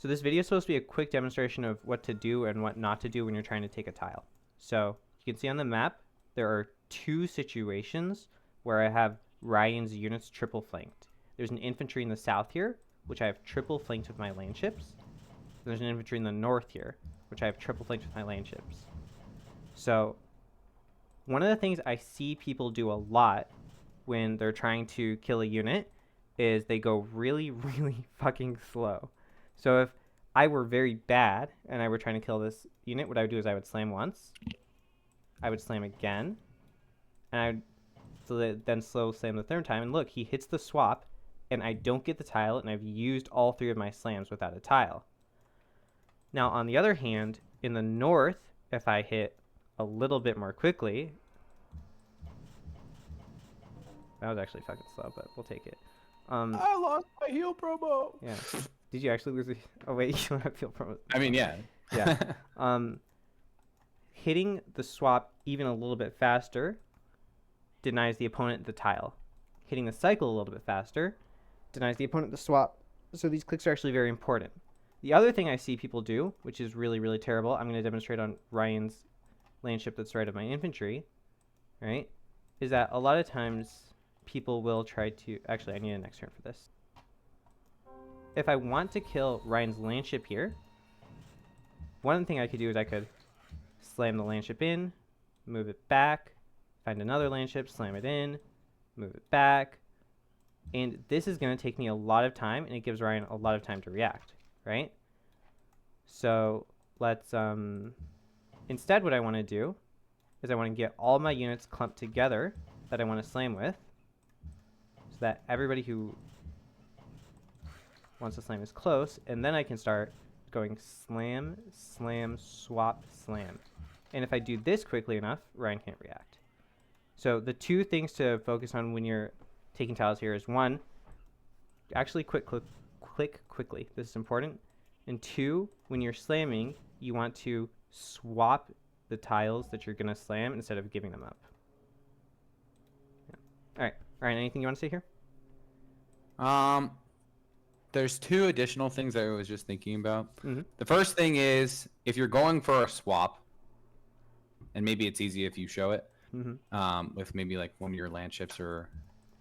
So this video is supposed to be a quick demonstration of what to do and what not to do when you're trying to take a tile. So you can see on the map, there are two situations where I have Ryan's units triple flanked. There's an infantry in the south here, which I have triple flanked with my land ships. There's an infantry in the north here, which I have triple flanked with my land ships. So one of the things I see people do a lot when they're trying to kill a unit is they go really, really fucking slow. So if I were very bad and I were trying to kill this unit, what I would do is I would slam once, I would slam again, and I would then slow slam the third time. And look, he hits the swap, and I don't get the tile, and I've used all three of my slams without a tile. Now, on the other hand, in the north, if I hit a little bit more quickly, that was actually fucking slow, but we'll take it. I lost my heal promo. Yeah. Did you actually lose the... Oh, wait, you don't have heal promo. I mean, yeah. Yeah. Hitting the swap even a little bit faster denies the opponent the tile. Hitting the cycle a little bit faster denies the opponent the swap. So these clicks are actually very important. The other thing I see people do, which is really, really terrible, I'm going to demonstrate on Ryan's land ship that's right of my infantry, right, is that a lot of times people will try to... Actually, I need an next turn for this. If I want to kill Ryan's land ship here, one thing I could do is I could slam the land ship in, move it back, find another land ship, slam it in, move it back. And this is going to take me a lot of time, and it gives Ryan a lot of time to react, right? So let's, instead what I want to do is I want to get all my units clumped together that I want to slam with, so that everybody who wants to slam is close, and then I can start going slam, slam, swap, slam. And if I do this quickly enough, Ryan can't react. So the two things to focus on when you're taking tiles here is, one, actually click quickly. This is important. And two, when you're slamming, you want to swap the tiles that you're going to slam instead of giving them up. Yeah. All right. Ryan, anything you want to say here? There's two additional things I was just thinking about. Mm-hmm. The first thing is, if you're going for a swap, and maybe it's easy if you show it, mm-hmm. with maybe like one of your land ships or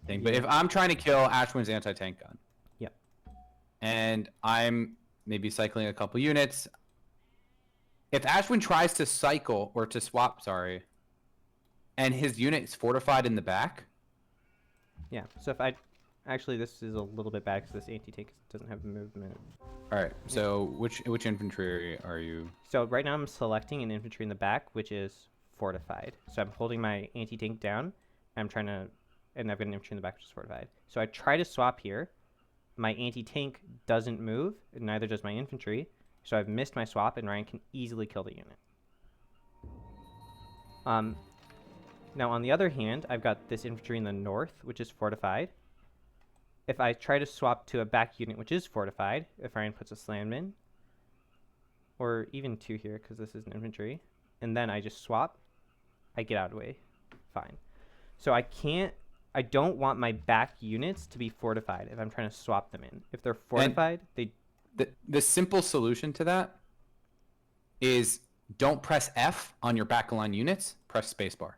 thing. But if I'm trying to kill Ashwin's anti-tank gun, yep, and I'm maybe cycling a couple units, if Ashwin tries to cycle or to swap, sorry, and his unit is fortified in the back, yeah. So if I actually, this is a little bit bad because this anti-tank doesn't have movement. All right. So which infantry are you? So right now I'm selecting an infantry in the back, which is fortified. So I'm holding my anti-tank down. I'm trying to, and I've got an infantry in the back, which is fortified. So I try to swap here. My anti-tank doesn't move, and neither does my infantry. So I've missed my swap, and Ryan can easily kill the unit. Now on the other hand, I've got this infantry in the north, which is fortified. If I try to swap to a back unit, which is fortified, if Ryan puts a slam in, or even two here, because this is an infantry, and then I just swap, I get out of the way. Fine. So I don't want my back units to be fortified if I'm trying to swap them in. If they're fortified, the simple solution to that is don't press F on your backline units, press spacebar.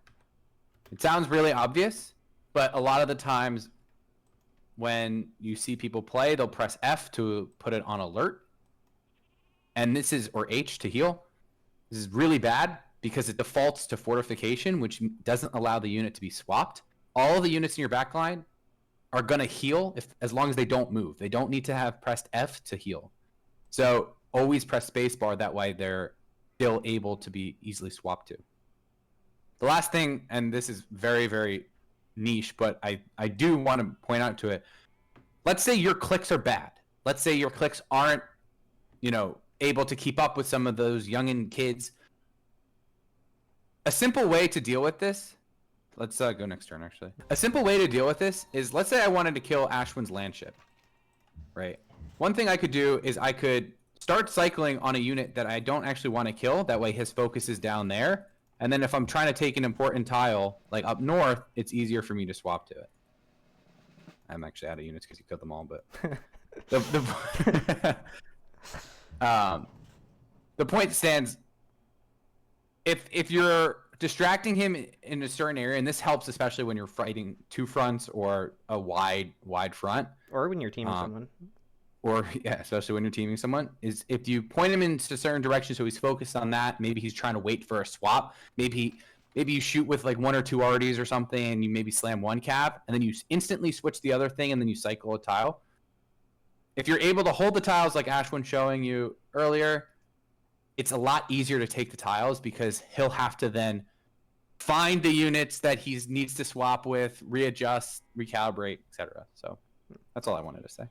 It sounds really obvious, but a lot of the times when you see people play, they'll press F to put it on alert. And this is, or H to heal. This is really bad because it defaults to fortification, which doesn't allow the unit to be swapped. All the units in your backline are going to heal as long as they don't move. They don't need to have pressed F to heal. So always press spacebar. That way they're still able to be easily swapped to. The last thing, and this is very, very niche, but I do want to point out to it. Let's say your clicks are bad. Let's say your clicks aren't, able to keep up with some of those youngin' kids. A simple way to deal with this, let's go next turn actually. A simple way to deal with this is, let's say I wanted to kill Ashwin's land ship, right? One thing I could do is I could start cycling on a unit that I don't actually want to kill. That way his focus is down there. And then if I'm trying to take an important tile, like up north, it's easier for me to swap to it. I'm actually out of units because you killed them all, but... The point stands. If you're distracting him in a certain area, and this helps especially when you're fighting two fronts or a wide front, Or when you're teaming someone. or yeah, especially when you're teaming someone, is if you point him into a certain direction so he's focused on that. Maybe he's trying to wait for a swap. Maybe you shoot with like 1 or 2 RDs or something, and you maybe slam one cap, and then you instantly switch the other thing, and then you cycle a tile. If you're able to hold the tiles like Ashwin showing you earlier, it's a lot easier to take the tiles because he'll have to then find the units that he needs to swap with, readjust, recalibrate, etc. So that's all I wanted to say.